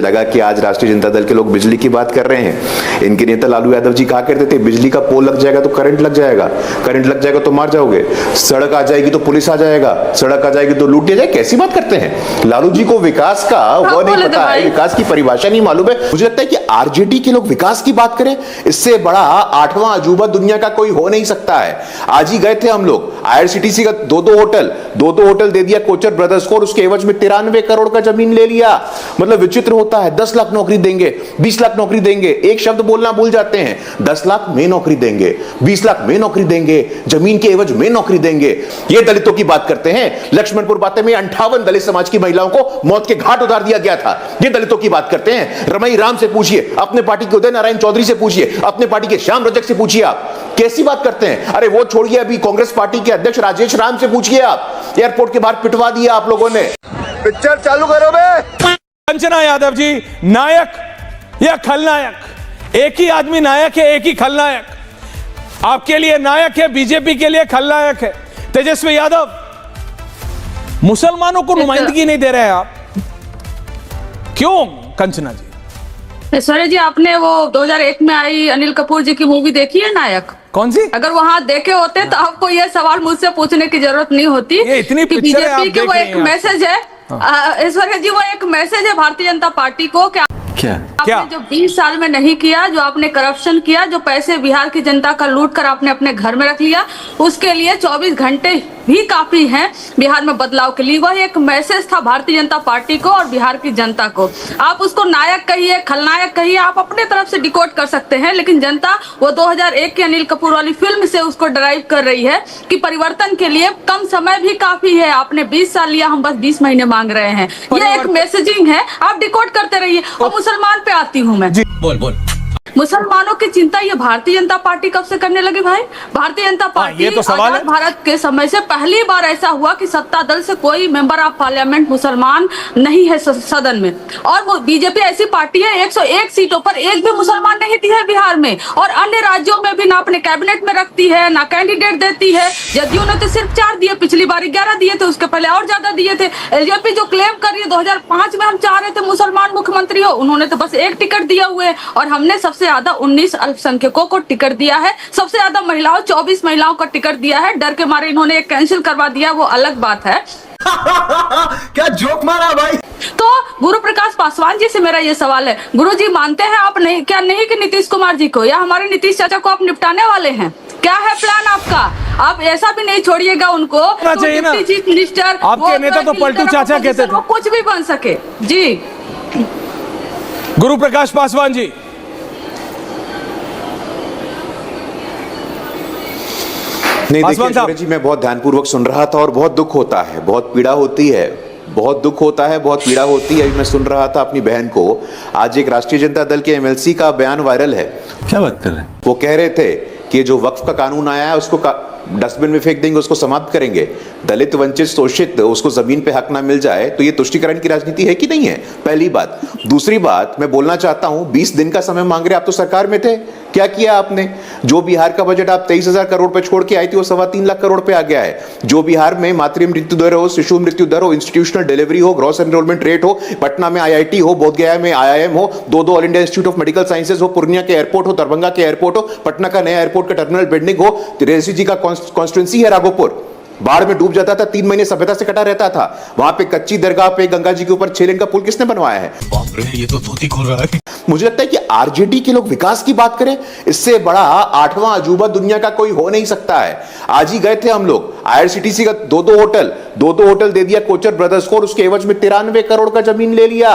लगा कि आज राष्ट्रीय जनता दल के लोग बिजली की बात कर रहे हैं। इनके नेता लालू यादव जी कहा करते थे बिजली का पोल लग जाएगा तो करंट लग जाएगा, करंट लग जाएगा तो मार जाओगे, सड़क आ जाएगी तो पुलिस आ जाएगा, सड़क आ जाएगी तो लूट लिया जाए। कैसी बात करते हैं? लालू जी को विकास का वो नहीं पता है, विकास की परिभाषा नहीं मालूम है। मुझे लगता है कि आरजेडी के लोग विकास की बात करें, इससे बड़ा आठवां अजूबा दुनिया का कोई हो नहीं सकता है। आज ही गए थे हम लोग, आईआरसीटीसी का दो होटल दे दिया कोचर ब्रदर्स को और उसके एवज में 93 करोड़ का जमीन ले लिया। मतलब विचित्र होता है। 10 लाख नौकरी देंगे, 20 लाख नौकरी देंगे, एक शब्द बोलना भूल जाते हैं। 10 लाख में नौकरी देंगे, 20 लाख में नौकरी देंगे, जमीन के एवज में नौकरी देंगे। ये दलितों की बात करते हैं। लक्ष्मणपुर बातें में 58 दलित समाज की महिलाओं को मौत के घाट उतार दिया गया था। ये दलितों की बात करते हैं। रमई राम से पूछिए, अपने पार्टी के उदय नारायण चौधरी से पूछिए, अपने पार्टी के श्याम रजक से पूछिए, आप कैसी बात करते हैं? अरे वो छोड़िए, अभी कांग्रेस पार्टी के अध्यक्ष राजेश राम से पूछिए, आप एयरपोर्ट के बाहर पिटवा दिया आप लोगों ने। पिक्चर चालू करो बे। कंचना यादव जी, नायक या खलनायक? एक ही आदमी नायक है, एक ही खलनायक। आपके लिए नायक है, बीजेपी के लिए खलनायक है तेजस्वी यादव। मुसलमानों को नुमाइंदगी नहीं दे रहे हैं आप, क्यों कंचना जी? ऐश्वर्या जी, आपने वो 2001 में आई अनिल कपूर जी की मूवी देखी है नायक? कौन सी? अगर वहां देखे होते तो आपको ये सवाल मुझसे पूछने की जरूरत नहीं होती। ये इतनी कि पिक्चर है, आप बीजेपी के वो देख एक रही हैं। मैसेज है। ऐश्वर्या जी, वो एक मैसेज है भारतीय जनता पार्टी को क्या? आपने जो 20 साल में नहीं किया, जो आपने करप्शन किया, जो पैसे बिहार की जनता का लूट कर आपने अपने घर में रख लिया, उसके लिए 24 घंटे भी काफी हैं बिहार में बदलाव के लिए। वह एक मैसेज था भारतीय जनता पार्टी को और बिहार की जनता को। आप उसको नायक कहिए, खलनायक कहिए, आप अपने तरफ से डिकोड कर सकते हैं, लेकिन जनता वो 2001 की अनिल कपूर वाली फिल्म से उसको ड्राइव कर रही है कि परिवर्तन के लिए कम समय भी काफी है। आपने 20 साल लिया, हम बस 20 महीने मांग रहे हैं। ये एक मैसेजिंग है, आप डिकोड करते रहिए। और मुसलमान पे आती हूँ मैं। बोल। मुसलमानों की चिंता ये भारतीय जनता पार्टी कब से करने लगी भाई? भारतीय जनता पार्टी ये तो सवाल है। आजाद भारत के समय से पहली बार ऐसा हुआ कि सत्ता दल से कोई मेंबर ऑफ पार्लियामेंट मुसलमान नहीं है सदन में। और वो बीजेपी ऐसी पार्टी है 101 सीटों पर एक भी मुसलमान नहीं दी है बिहार में, और अन्य राज्यों में भी ना अपने कैबिनेट में रखती है, ना कैंडिडेट देती है। जदयू ने तो सिर्फ 4 दिए, पिछली बार 11 दिए थे, उसके पहले और ज्यादा दिए थे। एलजेपी जो क्लेम कर रही है 2005 में हम चाह रहे थे मुसलमान मुख्यमंत्री हो, उन्होंने तो बस एक टिकट दिया हुआ है। और हमने सबसे ज्यादा 19 अल्पसंख्यकों को टिकट दिया है, सबसे ज्यादा महिलाओं 24 महिलाओं को टिकट दिया है। डर के मारे इन्होंने एक कैंसिल करवा दिया, वो अलग बात है। क्या जोक मारा भाई। तो गुरु प्रकाश पासवान जी से मेरा ये सवाल है, गुरु जी मानते हैं आप नहीं क्या नहीं कि नीतीश कुमार जी को या हमारे नीतीश चाचा को आप निपटाने वाले हैं? क्या है प्लान आपका? आप ऐसा भी नहीं छोड़िएगा उनको तो डिप्टी चीफ मिनिस्टर, आपके नेता तो पलटू चाचा कहते थे, कुछ भी बन सके। जी गुरु प्रकाश पासवान जी। नहीं देखिए सूर्य जी, मैं बहुत ध्यानपूर्वक सुन रहा था और बहुत दुख होता है, बहुत पीड़ा होती है, बहुत दुख होता है, बहुत पीड़ा होती है। अभी मैं सुन रहा था अपनी बहन को, आज एक राष्ट्रीय जनता दल के एमएलसी का बयान वायरल है। क्या बात कर रहे हैं? वो कह रहे थे कि जो वक्फ का कानून आया है उसको डस्टबिन में फेंक देंगे, उसको समाप्त करेंगे। दलित, वंचित, शोषित, उसको जमीन पे हक ना मिल जाए तो ये तुष्टीकरण की राजनीति है कि नहीं है? पहली बात। दूसरी बात मैं बोलना चाहता हूं, 20 दिन का समय मांग रहे, आप तो सरकार में थे, क्या किया आपने? जो बिहार का बजट आप 23,000 करोड़ पे छोड़ के आई थी वो 3.25 लाख करोड़ पे आ गया है। जो बिहार में मातृ मृत्यु दर हो, शिशु मृत्यु दर हो, इंस्टीट्यूशनल डिलीवरी हो, ग्रॉस एनरोलमेंट रेट हो, पटना में IIT हो, बोधगया में IIM हो, 2 all India institute of medical sciences हो, पूर्णिया के एयरपोर्ट हो, दरभंगा के एयरपोर्ट हो, पटना का नया एयरपोर्ट का टर्मिनल बिल्डिंग हो, रेसी जी का कॉन्स्टिट्यूंसी है राघोपुर, बाढ़ में डूब जाता था, 3 महीने सभ्यता से कटा रहता था। वहां पे कच्ची दरगाह पे गंगा जी के ऊपर 6 लेन का पुल किसने बनवाया है? बाप रे, ये तो धोती खोल रहा है। मुझे लगता है कि आरजेडी के लोग विकास की बात करें, इससे बड़ा आठवां अजूबा दुनिया का कोई हो नहीं सकता है। आज ही गए थे हम लोग, आईआरसीटीसी का दो होटल दे दिया कोचर ब्रदर्स को और उसके एवज में 93 करोड़ का जमीन ले लिया।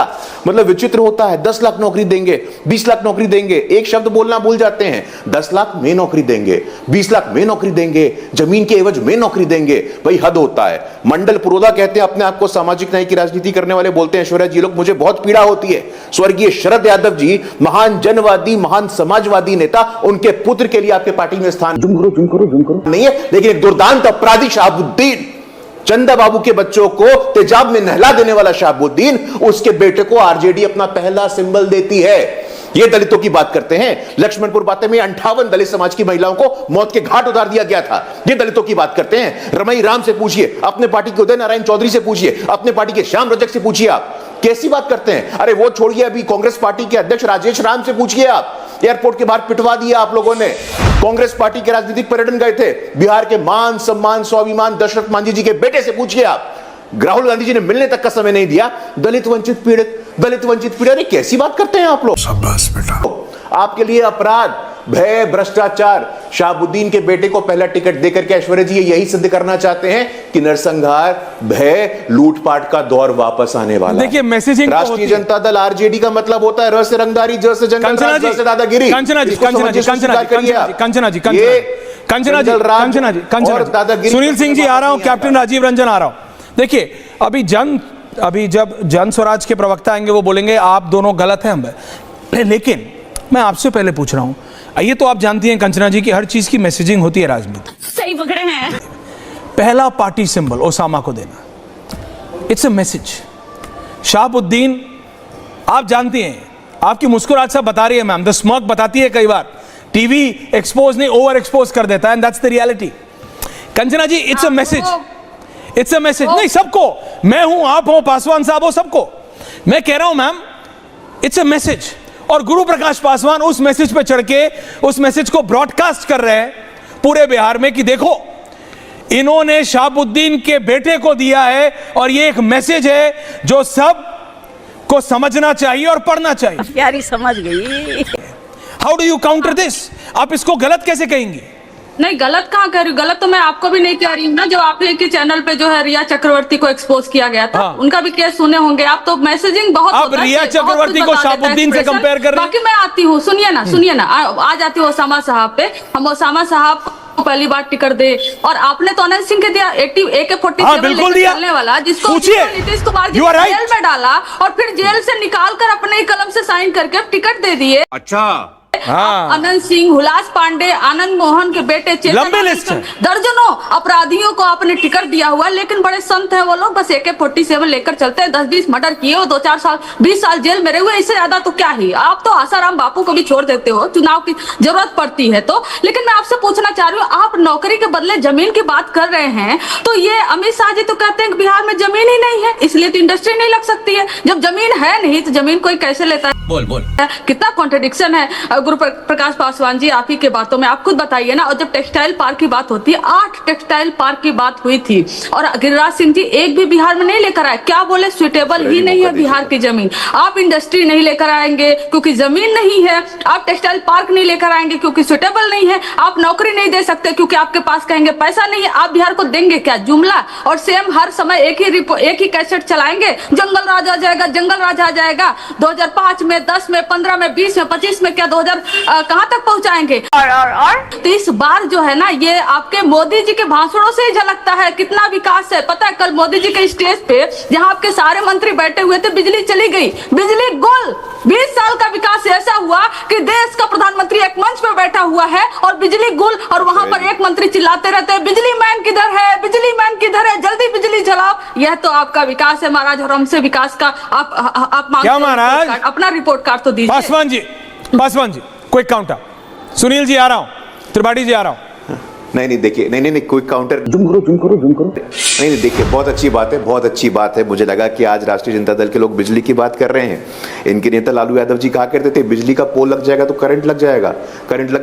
मतलब विचित्र होता है। 10 लाख नौकरी देंगे, 20 लाख नौकरी देंगे, एक शब्द बोलना भूल जाते हैं। 10 लाख में नौकरी देंगे, 20 लाख में नौकरी देंगे, जमीन के एवज में नौकरी देंगे। भाई हद होता है। मंडल पुरोधा कहते हैं अपने आप को सामाजिक न्याय की राजनीति करने वाले, बोलते हैं ऐश्वर्या जी लोग, मुझे बहुत पीड़ा होती है। स्वर्गीय शरद यादव जी महान जनवादी, महान समाजवादी नेता, उनके पुत्र के लिए आपके पार्टी में स्थान जुम करो नहीं है, लेकिन एक दुर्दांत अपराधी शहाबुद्दीन, चंदा बाबू के बच्चों को तेजाब में नहला देने वाला शहाबुद्दीन, उसके बेटे को आरजेडी अपना पहला सिंबल देती है। ये दलितों की बात करते हैं। लक्ष्मणपुर बातें में 58 दलित समाज की महिलाओं को मौत के घाट उतार दिया गया था। ये दलितों की बात करते हैं। रमई राम से पूछिए, अपने पार्टी के उदय नारायण चौधरी से पूछिए, अपने पार्टी के श्याम रजक से पूछिए, आप कैसी बात करते हैं? अरे वो छोड़िए, अभी कांग्रेस पार्टी के अध्यक्ष राजेश राम से पूछिए, आप एयरपोर्ट के बाहर पिटवा दिया आप लोगों ने। कांग्रेस पार्टी के राजनीतिक पर्यटन गए थे बिहार के मान सम्मान स्वाभिमान दशरथ मांझी जी के बेटे से पूछिए आप। राहुल गांधी जी ने मिलने तक का समय नहीं दिया। दलित वंचित पीड़ित, अरे कैसी बात करते हैं आप लोग? शाबाश बेटा। आपके लिए अपराध, भय, भ्रष्टाचार। शाहबुद्दीन के बेटे को पहला टिकट देकर के ऐश्वर्या जी यही सिद्ध करना चाहते हैं कि नरसंहार, भय, लूटपाट का दौर वापस आने वाला है। देखिए मैसेजिंग राष्ट्रीय जनता दल आरजेडी का मतलब होता है र से रंगदारी, ज से जंगल राज, ज से दादागिरी। सुनील सिंह जी आ रहा हूं, कैप्टन राजीव रंजन आ रहा हूं। देखिए अभी जब जन स्वराज के प्रवक्ता आएंगे वो बोलेंगे आप दोनों गलत हैं, लेकिन मैं आपसे पहले पूछ रहा हूं, ये तो आप जानती हैं कंचना जी की हर चीज की मैसेजिंग होती है राजनीति। सही पकड़े हैं। पहला पार्टी सिंबल ओसामा को देना, इट्स अ मैसेज। शाहबुद्दीन, आप जानती हैं, आपकी मुस्कुराहट सब बता रही है मैम, द स्मॉक बताती है कई बार, टीवी एक्सपोज नहीं ओवर एक्सपोज कर देता है, and that's the reality. Kanchana ji it's a message, it's a message. नहीं सबको, मैं हूं, आप हो, पासवान साहब हो, सबको मैं कह रहा हूं मैम, इट्स अ मैसेज। और गुरु प्रकाश पासवान उस मैसेज पे चढ़ के उस मैसेज को ब्रॉडकास्ट कर रहे हैं पूरे बिहार में कि देखो इन्होंने शाहबुद्दीन के बेटे को दिया है और ये एक मैसेज है जो सब को समझना चाहिए और पढ़ना चाहिए। प्यारी समझ गई। How do you counter this? आप इसको गलत कैसे कहेंगी? नहीं गलत कहाँ कह रही हूँ, गलत तो मैं आपको भी नहीं कह रही हूँ ना। जो आप के चैनल पे जो है रिया चक्रवर्ती को एक्सपोज किया गया था, उनका भी केस सुने होंगे आप, तो मैसेजिंग बहुत आप रिया चक्रवर्ती को शाहबुद्दीन से कंपेयर कर रहे हैं। बाकी मैं आती हूँ, सुनिए ना, आ जाती हूँ ओसामा साहब पे। हम ओसामा साहब को पहली बार टिकट दे, और आपने तो अनंत सिंह के दिया AK-47 चलने वाला, जिसको नीतीश कुमार जी जेल में डाला और फिर जेल से निकाल कर अपने कलम से साइन करके टिकट दे दिए। अच्छा अनंत सिंह, हुलास पांडे, आनंद मोहन के बेटे, लंबे लिस्ट है। दर्जनों अपराधियों को आपने टिकट दिया हुआ, लेकिन बड़े संत हैं वो लोग, बस AK-47 लेकर चलते हैं। 10-20 मर्डर किए हो, 2-4 साल 20 साल जेल में रहे हुए, इससे ज्यादा तो क्या ही। आप तो आसाराम बापू को भी छोड़ देते हो चुनाव की जरूरत पड़ती है तो। लेकिन मैं आपसे पूछना चाह रही हूँ, आप नौकरी के बदले जमीन की बात कर रहे हैं, तो ये अमित शाह जी तो कहते हैं कि बिहार में जमीन ही नहीं है, इसलिए तो इंडस्ट्री नहीं लग सकती है। जब जमीन है नहीं तो जमीन कोई कैसे लेता है? बोल कितना कॉन्ट्रडिक्शन है गुरु प्रकाश पासवान जी आप ही के बातों में। आप खुद बताइए ना। और जब टेक्सटाइल पार्क की बात होती है, 8 टेक्सटाइल पार्क की बात हुई थी और गिरिराज सिंह जी एक भी बिहार में नहीं लेकर आए। क्या बोले? सुइटेबल ही नहीं है बिहार की जमीन। आप इंडस्ट्री नहीं लेकर आएंगे क्योंकि जमीन नहीं है, आप टेक्सटाइल पार्क नहीं लेकर आएंगे क्योंकि सुइटेबल नहीं है, आप नौकरी नहीं दे सकते क्योंकि आपके पास कहेंगे पैसा नहीं है। आप बिहार को देंगे क्या? जुमला और सेम हर समय एक ही कैसेट चलाएंगे, जंगल राज आ जाएगा, जंगल राज आ जाएगा। 2005 में, 10 में, 15 में, 20 में, 25 में, क्या 2000 कहां तक पहुंचाएंगे? और तो इस बार जो है ना, ये आपके मोदी जी के भाषणों से ही झलकता है कितना विकास है। पता है कल मोदी जी के स्टेज पे जहां आपके सारे मंत्री बैठे हुए थे, बिजली चली गई, बिजली गुल। 20 साल का विकास ऐसा हुआ कि देश का प्रधानमंत्री एक मंच पर बैठा हुआ है और बिजली गुल, और वहां पर एक मंत्री चिल्लाते रहते हैं बिजली मैन किधर है, बिजली मैन किधर है, जल्दी बिजली जलाओ। यह तो आपका विकास है महाराज, और हमसे विकास का आप क्या महाराज? अपना रिपोर्ट कार्ड तो दीजिए। Paswan ji quick counter. सुनील जी आ रहा हूं, त्रिपाठी जी आ रहा हूं। नहीं देखिए, नहीं क्विक काउंटर। जूम करो। नहीं देखिए, बहुत अच्छी बात है। मुझे लगा कि आज राष्ट्रीय जनता दल के लोग बिजली की बात कर रहे हैं। इनके नेता लालू यादव जी कहा करते थे बिजली का पोल लग जाएगा तो करंट लग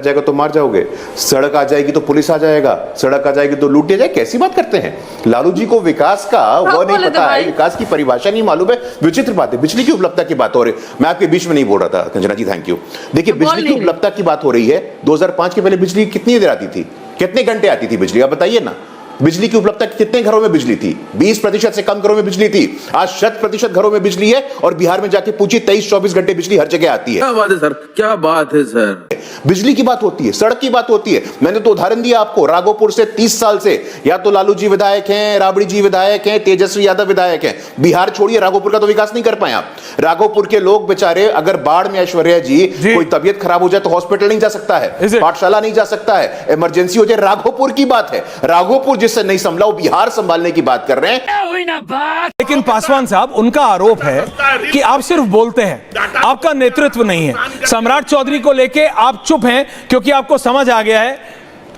जाएगा तो मार जाओगे, सड़क आ जाएगी तो पुलिस आ जाएगा, सड़क आ जाएगी तो लूट जाएगी। कैसी बात करते हैं? लालू जी को विकास का वो नहीं पता है, विकास की परिभाषा नहीं मालूम है। विचित्र बात है। बिजली की उपलब्धता की बात हो रही है। मैं आपके बीच में नहीं बोल रहा था कंचना जी, थैंक यू। देखिए बिजली की उपलब्धता की बात हो रही है। 2005 के पहले बिजली कितनी देर आती थी, कितने घंटे आती थी बिजली? आप बताइए ना। बिजली की उपलब्धता कितने घरों में बिजली थी? 20% से कम घरों में बिजली थी। आज 100% घरों में बिजली है, और बिहार में जाके पूछिए 23-24 घंटे बिजली हर जगह आती है। क्या बात है सर, क्या बात है सर। बिजली की बात होती है, सड़क की बात होती है। मैंने तो उदाहरण दिया आपको, राघोपुर से 30 साल से या तो लालू जी विधायक हैं, राबड़ी जी विधायक हैं, तेजस्वी यादव विधायक हैं। बिहार छोड़िए, राघोपुर का तो विकास नहीं कर पाए आप। राघोपुर के लोग बेचारे, अगर बाढ़ में ऐश्वर्या जी कोई तबियत खराब हो जाए तो हॉस्पिटल नहीं जा सकता है, पाठशाला नहीं जा सकता है, इमरजेंसी हो जाए। राघोपुर की बात है। राघोपुर जिससे नहीं संभला वो बिहार संभालने की बात कर रहे हैं। लेकिन पासवान साहब, उनका आरोप है कि आप सिर्फ बोलते हैं, आपका नेतृत्व नहीं है। सम्राट चौधरी को लेके आप चुप हैं क्योंकि आपको समझ आ गया है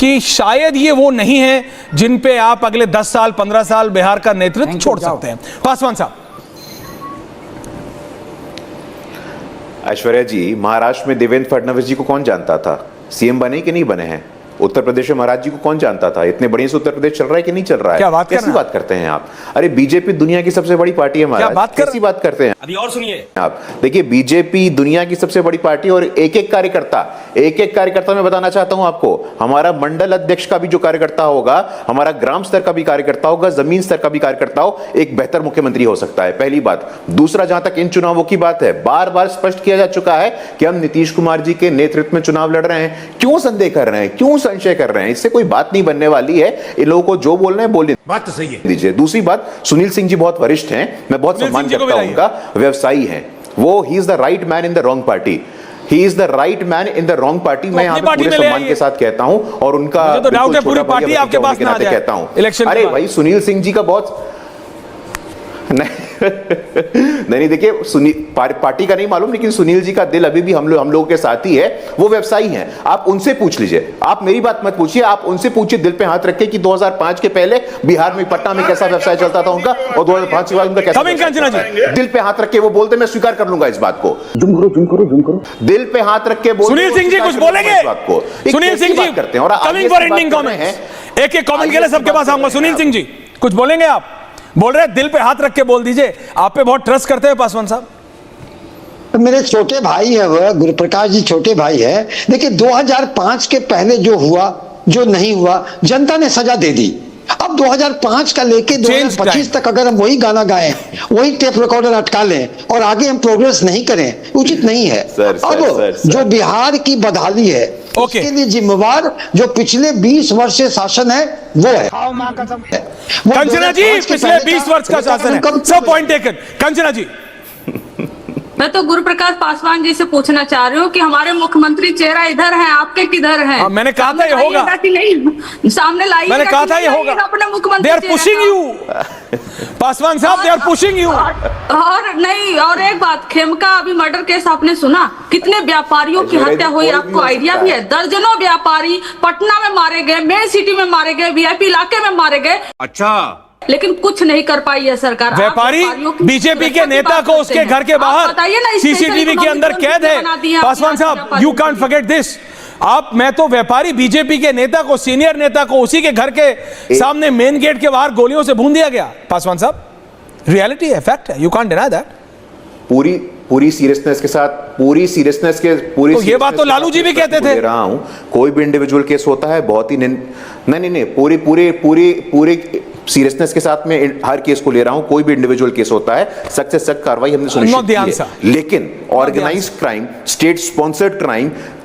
कि शायद ये वो नहीं है जिन पे आप अगले 10 साल 15 साल बिहार का नेतृत्व छोड़ सकते हैं। पासवान साहब, ऐश्वर्या जी, महाराष्ट्र में देवेंद्र फडणवीस जी को कौन जानता था? सीएम बने कि नहीं बने हैं? उत्तर प्रदेश में महाराज जी को कौन जानता था? इतने बढ़िया से उत्तर प्रदेश चल रहा है कि नहीं चल रहा है? क्या बात कर रहे कैसी हैं बात करते हैं आप? अरे बीजेपी दुनिया की सबसे बड़ी पार्टी है महाराज, कैसी बात करते हैं अभी और सुनिए आप? देखिए, बीजेपी दुनिया की सबसे बड़ी पार्टी और एक एक कार्यकर्ता मैं बताना चाहता हूं आपको। हमारा मंडल अध्यक्ष का भी जो कार्यकर्ता होगा, हमारा ग्राम स्तर का भी कार्यकर्ता होगा, जमीन स्तर का भी कार्यकर्ता हो, एक बेहतर मुख्यमंत्री हो सकता है, पहली बात। दूसरा, जहां तक इन चुनावों की बात है, बार बार स्पष्ट किया जा चुका है कि हम नीतीश कुमार जी के नेतृत्व में चुनाव लड़ रहे हैं। क्यों संदेह कर रहे हैं, क्यों संशय कर रहे हैं? इससे कोई बात नहीं बनने वाली है। इन लोगों को जो बोलना है बोलने बात तो सही है। दीजिए। दूसरी बात, सुनील सिंह जी बहुत वरिष्ठ हैं, मैं बहुत सम्मान करता हूं उनका, व्यवसायी हैं वो। He is the right man in the wrong party, he is the right man in the wrong party. मैं यहाँ पे पूरे सम्मान के साथ कहता हूं, और उनका तो डाउट है पूरी पार्टी आपके पास ना आ जाए कहता हूं इलेक्शन। अरे भाई, सुनील सिंह जी का बहुत नहीं देखिए, पार्टी का नहीं मालूम, लेकिन सुनील जी का दिल अभी भी हम लोगों के साथ ही है। वो व्यवसायी हैं, आप उनसे पूछ लीजिए। आप मेरी बात मत पूछिए, आप उनसे पूछिए दिल पे हाथ रख के कि 2005 के पहले बिहार में, पटना में कैसा व्यवसाय चलता था उनका, और 2005 के बाद उनका कैसा दिल पे हाथ रख के वो बोलते, मैं स्वीकार कर लूंगा इस बात को। जुम करो दिल पे हाथ रख के बोल। सुनील सिंह जी कुछ बोलेंगे? सुनील सिंह जी करते हैं, और कमिंग फॉर एंडिंग कमेंट, एक एक कमेंट के लिए सबके पास आऊंगा। सुनील सिंह जी कुछ बोलेंगे? आप बोल रहे हैं दिल पे हाथ रख के बोल दीजिए, आप पे बहुत ट्रस्ट करते हैं पासवान साहब। मेरे छोटे भाई है, वह गुरुप्रकाश जी छोटे भाई है। देखिए 2005 के पहले जो हुआ, जो नहीं हुआ, जनता ने सजा दे दी। अब 2005 का लेके 2025 तक अगर हम वही गाना गाएं, वही टेप रिकॉर्डर अटका लें और आगे हम प्रोग्रेस नहीं करें, उचित नहीं है। अब जो बिहार की बदहाली है उसके लिए जिम्मेवार जो पिछले 20 वर्ष से शासन है वो है। कंचना जी, पिछले 20 वर्ष का शासन है, सब पॉइंट टेकन। कंचना जी, मैं तो गुरुप्रकाश पासवान जी से पूछना चाह रही हूँ कि हमारे मुख्यमंत्री चेहरा इधर है, आपके किधर है? मैंने कहा था ये होगा कि नहीं, सामने लाइए। मैंने कहा था ये होगा। अपने मुख्यमंत्री they are pushing you Paswan साहब, दे आर पुशिंग यू। और नहीं, और एक बात, खेमका अभी मर्डर केस आपने सुना, कितने व्यापारियों की हत्या हुई, आपको आइडिया भी है? दर्जनों व्यापारी पटना में मारे गए, मेन सिटी में मारे गए, वीआईपी इलाके में मारे गए। अच्छा, लेकिन कुछ नहीं कर पाई है सरकार। व्यापारी बीजेपी के नेता को उसके घर के बाहर सीसीटीवी के अंदर कैद है। पासवान साहब, यू कांट फॉरगेट दिस। आप, मैं तो व्यापारी बीजेपी के नेता को, सीनियर नेता को उसी के घर के सामने मेन गेट के बाहर गोलियों से भून दिया गया। पासवान साहब, रियलिटी है, फैक्ट है, यू कांट डिनाई दैट। पूरी सीरियसनेस के साथ, तो ये बात तो लालू जी भी कहते थे। रहा हूं, कोई भी इंडिविजुअल केस होता है बहुत ही नहीं, पूरी सीरियसनेस के साथ में हर केस को ले रहा हूं। कोई भी इंडिविजुअल केस होता है, सख्त से सख्त कार्रवाई हमने सुनिश्चित की है। लेकिन organized crime, state sponsored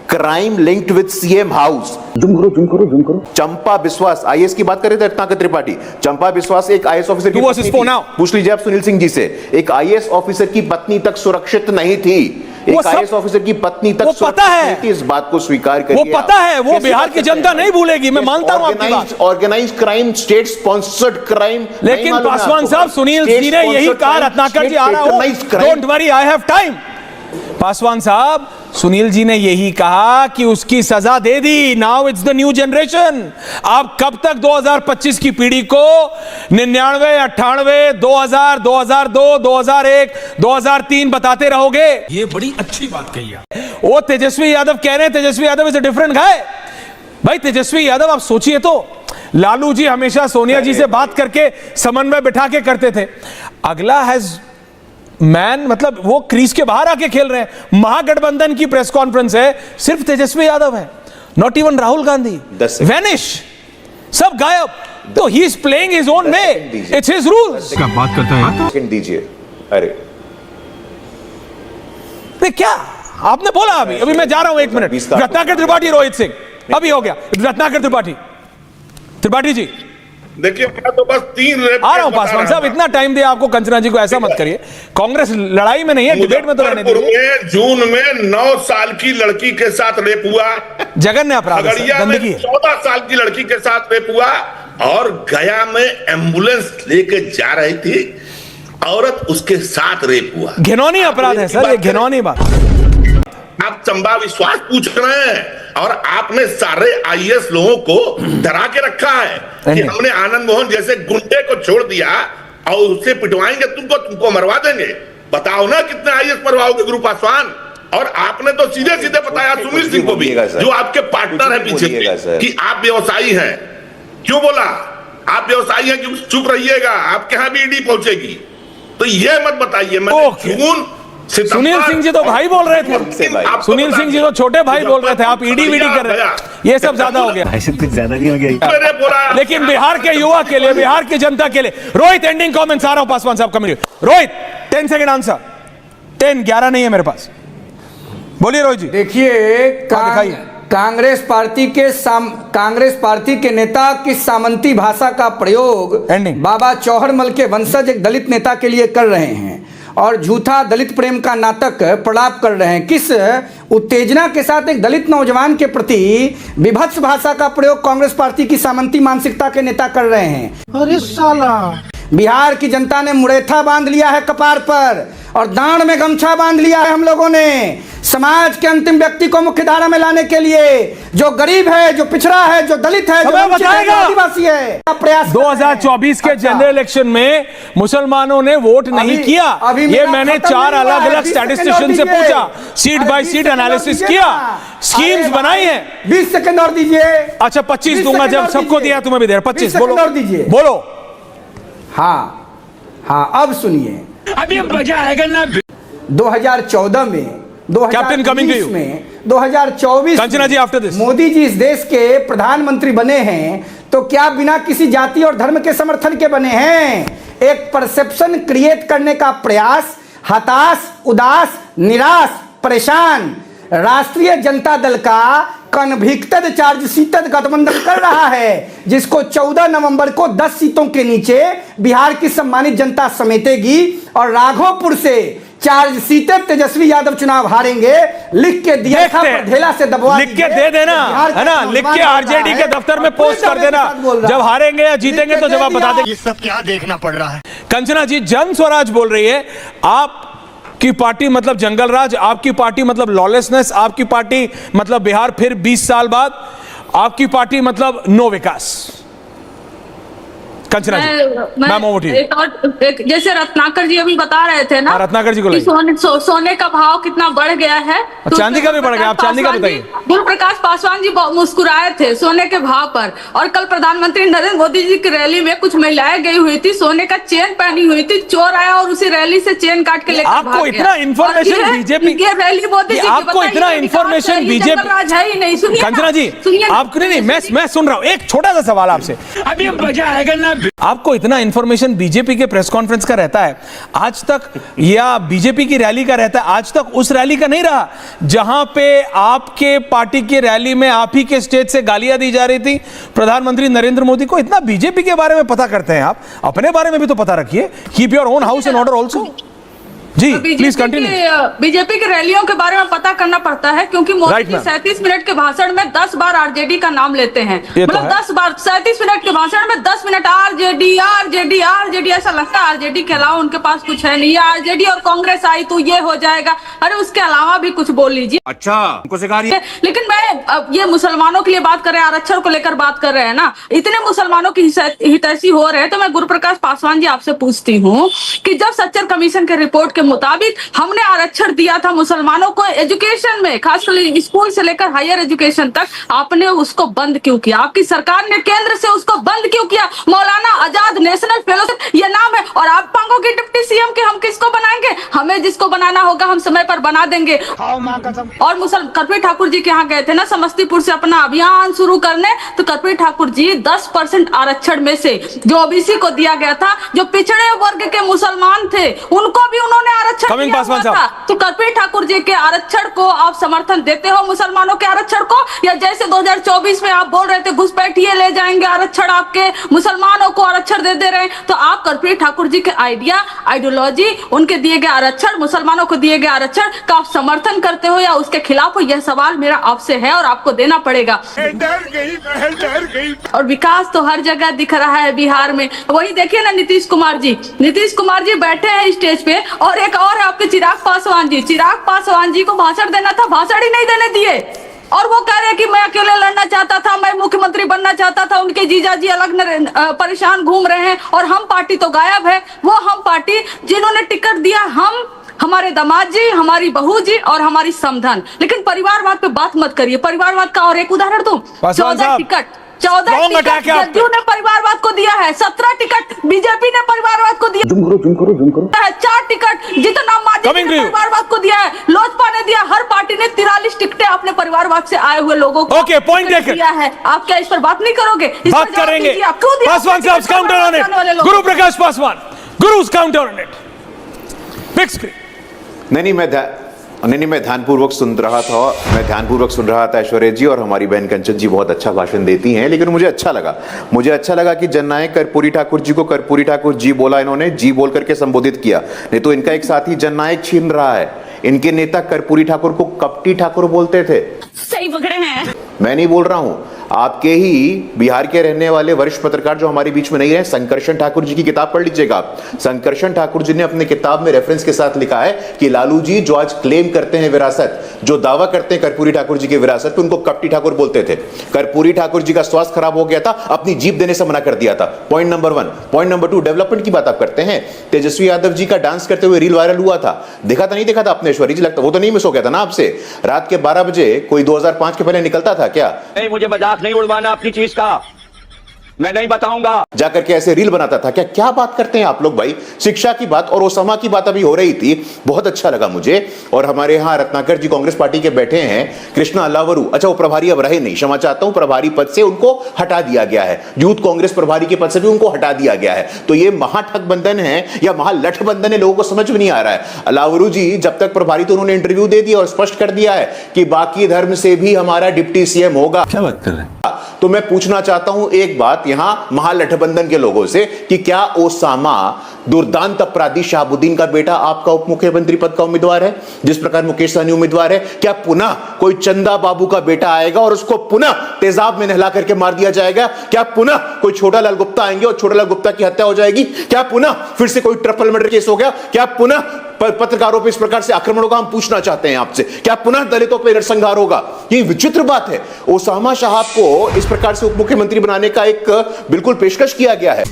crime linked with CM house. Zoom करो। चंपा बिस्वास, आईएएस की बात कर रहे थे रत्नाकर त्रिपाठी। चंपा बिस्वास एक आईएएस ऑफिसर की पत्नी थी। पूछ लीजिए आप सुनील सिंह जी से, एक आईएएस ऑफिसर की पत्नी तक सुरक्षित नहीं थी। एक आईएएस ऑफिसर की पत्नी तक पता है, इस बात को स्वीकार करिए। वो पता है, वो बिहार की जनता नहीं भूलेगी, मैं मानता हूं आपकी बात। Organised crime, state sponsored crime. लेकिन पासवान साहब, सुनील जी ने यही कहा, रत्नाकर जी आ रहा हूं, don't worry, I have time. Paswan साहब, सुनील जी ने यही कहा कि उसकी सजा दे दी। Now it's the new generation. आप कब तक 2025 की पीढ़ी को 99, 98, 2000, 2002, 2001, 2003 बताते रहोगे? ये बड़ी अच्छी बात कही है। वो तेजस्वी यादव कह रहे हैं, Tejashwi Yadav is a different guy. भाई तेजस्वी यादव, आप सोचिए तो, लालू जी हमेशा सोनिया जी से बात करके समन्वय बिठा के करते थे। अगला हैज मैन, मतलब वो क्रीज के बाहर आके खेल रहे हैं। महागठबंधन की प्रेस कॉन्फ्रेंस है, सिर्फ तेजस्वी यादव है, not even Rahul Gandhi, vanish, सब गायब। तो he is playing his own way, it's his rules. क्या बात करता है? दीजिए। अरे क्या आपने बोला? अभी मैं जा रहा हूं, 1 मिनट। रत्नाकर त्रिपाठी, रोहित सिंह, अभी हो गया। रत्नाकर त्रिपाठी जी, देखिए, मैं तो बस 3 रेप आ रहा हूं। पासवान साहब, इतना टाइम दिया आपको कंचना जी को, ऐसा मत करिए। कांग्रेस लड़ाई में नहीं है, डिबेट में तो रहने दीजिए। जून में 9 साल की लड़की के साथ रेप हुआ। जघन्य अपराध है, गंदगी है। 14 साल की लड़की के साथ रेप हुआ, और गया में एम्बुलेंस लेके जा रही थी औरत, उसके साथ रेप हुआ। घिनौनी अपराध है सर, ये घिनौनी बात। आप चंबा विश्वास पूछ रहे हैं, और आपने सारे आईएएस लोगों को डरा के रखा है कि हमने आनंद मोहन जैसे गुंडे को छोड़ दिया और उससे पिटवाएंगे तुमको मरवा देंगे। बताओ ना कितने आईएएस मरवाओगे गुरु पासवान? और आपने तो सीधे सीधे बताया सुनील सिंह को भी, जो आपके पार्टनर है पीछे, कि आप व्यवसायी हैं। क्यों बोला आप व्यवसायी हैं, क्यों चुप रहिएगा, आपके यहां भी ईडी पहुंचेगी। तो ये मत बताइए मैं जून सुनील सिंह जी तो भाई बोल रहे थे, सुनील सिंह जी तो छोटे भाई बोल रहे थे, आप ईडी वीडी कर रहे हैं, ये सब ज्यादा हो गया, कुछ ज्यादा नहीं हो गया। लेकिन बिहार के युवा के लिए, बिहार की जनता के लिए, रोहित एंडिंग कमेंट्स आ रहा हूं पासवान साहब कमेंट। रोहित 10 सेकंड आंसर, 10 11 नहीं है मेरे पास, बोलिए रोहित जी। देखिए कांग्रेस पार्टी के नेता की सामंती भाषा का प्रयोग बाबा चौहरमल के वंशज एक दलित नेता के लिए कर रहे हैं और झूठा दलित प्रेम का नाटक प्रलाप कर रहे हैं। किस उत्तेजना के साथ एक दलित नौजवान के प्रति विभत्स भाषा का प्रयोग कांग्रेस पार्टी की सामंती मानसिकता के नेता कर रहे हैं। अरे साला, बिहार की जनता ने मुड़ेठा बांध लिया है कपार पर और दांड में गमछा बांध लिया है हम लोगों ने, समाज के अंतिम व्यक्ति को मुख्यधारा में लाने के लिए, जो गरीब है, जो पिछड़ा है, जो दलित है, जो आदिवासी है। प्रयास 2024 के जनरल इलेक्शन में मुसलमानों ने वोट नहीं किया, ये मैंने 4 अलग अलग स्टैटिस्टिशियन से पूछा, सीट बाय सीट एनालिसिस किया, स्कीम्स बनाई है। 20 सेकंड और दीजिए। अच्छा 25 दूंगा, जब सबको दिया तुम्हें भी दे, 25 बोलो और दीजिए, बोलो। हाँ अब सुनिए, अभी मजा आएगा ना। 2014 में, 2020 में, 2024 कंचना जी आफ्टर दिस मोदी जी इस देश के प्रधानमंत्री बने हैं तो क्या बिना किसी जाति और धर्म के समर्थन के बने हैं? एक परसेप्शन क्रिएट करने का प्रयास हताश, उदास, निराश, परेशान राष्ट्रीय जनता दल का कन्विक्टेड चार्जशीटेड गठबंधन कर रहा है, जिसको 14 नवंबर को 10 सीटों के नीचे बिहार की सम्मानित जनता समेटेगी और राघोपुर से चार्जशीटेड तेजस्वी यादव चुनाव हारेंगे। लिख के दिया था, ढेला से दबवा लिख के दे देना है ना, लिख के आरजेडी के दफ्तर में पोस्ट कर देना, जब हारेंगे या जीतेंगे तो जवाब बता देंगे। ये सब क्या देखना पड़ रहा है। कंचना जी जन स्वराज बोल रही है, आप की पार्टी मतलब जंगल राज, आपकी पार्टी मतलब लॉलेसनेस, आपकी पार्टी मतलब बिहार फिर 20 साल बाद, आपकी पार्टी मतलब नो विकास। Kanchana ji ma'am over to you. जैसे रत्नाकर जी अभी बता रहे थे ना, रत्नाकर जी को सोने का भाव कितना बढ़ गया है, तो चांदी का भी बढ़ गया, आप चांदी का बताइए। गुरु प्रकाश पासवान जी मुस्कुराए थे सोने के भाव पर, और कल प्रधानमंत्री नरेंद्र मोदी जी की रैली में कुछ महिलाएं गई हुई थी, सोने का चेन पहनी हुई थी, चोर आया और उसी रैली से चेन काट के लेकर आपको इतना इन्फॉर्मेशन बीजेपी की रैली, मोदी जी आपको इतना इन्फॉर्मेशन बीजेपी राज है ही नहीं। सुनिए कंचना जी, आपको नहीं, मैं सुन रहा हूं, एक छोटा सा सवाल आपसे, अभी मजा आएगा ना। आपको इतना इंफॉर्मेशन बीजेपी के प्रेस कॉन्फ्रेंस का रहता है आज तक, या बीजेपी की रैली का रहता है आज तक, उस रैली का नहीं रहा जहां पे आपके पार्टी की रैली में आप ही के स्टेज से गालियां दी जा रही थी प्रधानमंत्री नरेंद्र मोदी को। इतना बीजेपी के बारे में पता करते हैं आप, अपने बारे में भी तो पता रखिए। Keep your own house in order also. जी प्लीज कंटिन्यू। बीजेपी की रैलियों के बारे में पता करना पड़ता है, क्योंकि मोदी जी 37 मिनट के भाषण में 10 बार आरजेडी का नाम लेते हैं, मतलब 10 बार 37 मिनट के भाषण में 10 मिनट आरजेडी आरजेडी आरजेडी, ऐसा लगता है आरजेडी के अलावा उनके पास कुछ है नहीं, आरजेडी और कांग्रेस आई तो ये हो जाएगा, अरे उसके अलावा भी कुछ बोल लीजिए। अच्छा उनको सिखा रही है। लेकिन मैं अब ये मुसलमानों के लिए बात कर रहे हैं, आरक्षण को लेकर बात कर रहे हैं ना, इतने मुसलमानों की हितैषी हो रहे हैं, तो मैं गुरु प्रकाश पासवान जी आपसे पूछती हूँ कि जब सच्चर कमीशन के रिपोर्ट के मुताबिक हमने आरक्षण दिया था मुसलमानों को एजुकेशन में, खासकर स्कूल से लेकर हायर एजुकेशन तक, आपने उसको बंद क्यों किया? आपकी सरकार ने केंद्र से उसको बंद क्यों किया? मौलाना आजाद नेशनल फेलोशिप ये नाम है, और आप मांगोगे डिप्टी सीएम के हम किसको बनाएंगे? हमें जिसको बनाना होगा हम समय पर बना देंगे। और कर्पूरी ठाकुर जी के यहाँ गए थे ना समस्तीपुर से अपना अभियान शुरू करने, तो कर्पूरी ठाकुर जी 10% आरक्षण में से जो ओबीसी को दिया गया था, जो पिछड़े वर्ग के मुसलमान थे उनको भी उन्होंने आरक्षण दिया हुआ था। तो कर्पूरी ठाकुर जी के आरक्षण को आप समर्थन देते हो, मुसलमानों के आरक्षण को? या जैसे 2024 में आप बोल रहे थे घुसपैठिए ले जाएंगे आरक्षण, आपके मुसलमानों को आरक्षण दे रहे हैं, तो आप कर्पूरी ठाकुर जी के आइडियोलॉजी, उनके दिए गए आरक्षण, मुसलमानों को दिए गए आरक्षण का आप समर्थन करते हो या उसके खिलाफ हो? यह सवाल मेरा आपसे है और आपको देना पड़ेगा। डर गई। और विकास तो हर जगह दिख रहा है बिहार में। वही देखिए ना नीतीश कुमार जी बैठे हैं स्टेज पे, और एक और है आपके चिराग पासवान जी को भाषण देना था, भाषण ही नहीं देने दिए, और वो कह रहे हैं कि मैं अकेले लड़ना चाहता था, मैं मुख्यमंत्री बनना चाहता था, उनके जीजा जी अलग परेशान घूम रहे हैं, और हम पार्टी तो गायब है। वो हम पार्टी जिन्होंने टिकट दिया, हम हमारे दामाद जी, हमारी बहू जी और हमारी समधन। लेकिन परिवारवाद पे बात मत करिए। परिवारवाद का और एक उदाहरण दूं, पासवान 14 साहब, टिकट 14 Wrong टिकट attack है आप पे। जदयू ने परिवारवाद को दिया है, 17 टिकट बीजेपी ने परिवारवाद को दिया है, 4 टिकट जितना मांझी Coming to ने you. परिवारवाद को दिया है, लोजपा ने दिया। हर पार्टी ने 43 टिकटें अपने परिवारवाद से आए हुए लोगों को Okay, point taken. दिया है। आप क्या इस पर बात नहीं करोगे? इस बात पर जवाब करेंगे। दीजिए, आप क्यों दिया पासवान साहब काउंटर ऑन परिवारवाद वाले इट। लोगों गुरु को? Prakash Paswan, guru's counter on it. Big screen. नहीं, मैं ध्यानपूर्वक सुन रहा था ऐश्वर्या जी, और हमारी बहन कंचन जी बहुत अच्छा भाषण देती हैं, लेकिन मुझे अच्छा लगा कि जननायक कर्पूरी ठाकुर जी को कर्पूरी ठाकुर जी बोला, इन्होंने जी बोल करके संबोधित किया। नहीं तो इनका एक साथी जननायक छीन रहा है। इनके नेता कर्पूरी ठाकुर को कपटी ठाकुर बोलते थे। सही पकड़े हैं। मैं नहीं बोल रहा हूं, आपके ही बिहार के रहने वाले वरिष्ठ पत्रकार जो हमारे बीच में नहीं रहे, संकर्षण ठाकुर जी की किताब पढ़ लीजिएगा आप। संकर्षण ठाकुर जी ने अपने किताब में रेफरेंस के साथ लिखा है कि लालू जी जो आज क्लेम करते हैं विरासत, जो दावा करते हैं कर्पूरी ठाकुर जी की विरासत पे, उनको कपटी ठाकुर बोलते थे। कर्पूरी ठाकुर जी का स्वास्थ्य खराब हो गया था, अपनी जीप देने से मना कर दिया था। Point number 1। Point number 2, development की बात आप करते हैं। तेजस्वी यादव जी का डांस करते हुए रील वायरल हुआ था, देखा था नहीं देखा था आपने ऐश्वर्या जी? लगता वो तो नहीं मिस हो गया था ना आपसे? रात के 12 बजे कोई 2005 के पहले निकलता था क्या? नहीं, मुझे मजाक नहीं उड़वाना अपनी चीज का, मैं नहीं बताऊंगा। जाकर के ऐसे रील बनाता था क्या? क्या बात करते हैं आप लोग भाई? शिक्षा की बात और ओसामा की बात अभी हो रही थी, बहुत अच्छा लगा मुझे। और हमारे यहां रत्नाकर जी कांग्रेस पार्टी के बैठे हैं, कृष्णा अल्लावरू, अच्छा वो प्रभारी अब रहे नहीं, क्षमा चाहता हूं, प्रभारी पद से उनको हटा दिया गया है। यूथ कांग्रेस प्रभारी के पद से भी उनको हटा दिया गया है। तो ये महाठगबंधन है या महालठबंधन है, लोगों को समझ में नहीं आ रहा है। अल्लावरू जी जब तक प्रभारी, तो उन्होंने इंटरव्यू दे दिया और स्पष्ट कर दिया है कि बाकी धर्म से भी हमारा डिप्टी सीएम होगा। क्या बात कर रहे हैं? तो मैं पूछना चाहता हूं एक बात यहां महागठबंधन के लोगों से कि क्या ओसामा दुर्दांत अपराधी शहाबुद्दीन का बेटा आपका उप मुख्यमंत्री पद का उम्मीदवार है, जिस प्रकार मुकेश सहनी उम्मीदवार है? क्या पुनः कोई चंदा बाबू का बेटा आएगा और उसको पुनः तेजाब में नहला करके मार दिया जाएगा? क्या पुनः कोई छोटा लाल गुप्ता आएंगे और छोटा लाल गुप्ता की हत्या हो जाएगी? क्या पुनः फिर से कोई ट्रिपल मर्डर केस हो गया? क्या पुनः पत्रकारों पर इस प्रकार से आक्रमण होगा? हम पूछना चाहते हैं आपसे, क्या पुनः दलितों पर नरसंहार होगा? ये विचित्र बात है। ओसामा साहब को इस प्रकार से उप मुख्यमंत्री बनाने का एक बिल्कुल पेशकश किया गया है।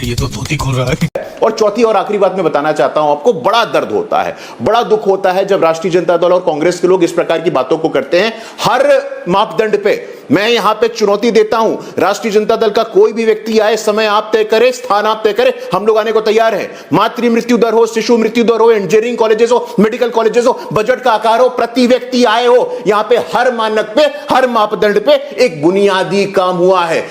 ये तो धोती खोल रहा है। और चौथी और आखिरी बात मैं बताना चाहता हूं आपको, बड़ा दर्द होता है, बड़ा दुख होता है जब राष्ट्रीय जनता दल और कांग्रेस के लोग इस प्रकार की बातों को करते हैं। हर मापदंड पे मैं यहां पे चुनौती देता हूं, राष्ट्रीय जनता दल का कोई भी व्यक्ति आए, समय आप तय करें, स्थान आप तय करें, हम लोग आने को तैयार हैं। मातृ मृत्यु दर हो, शिशु मृत्यु दर हो, इंजीनियरिंग कॉलेजेस हो, मेडिकल कॉलेजेस हो, बजट का आकार हो, प्रति व्यक्ति आए हो, यहां पे हर मानक पे, हर मापदंड पे एक बुनियादी काम हुआ है।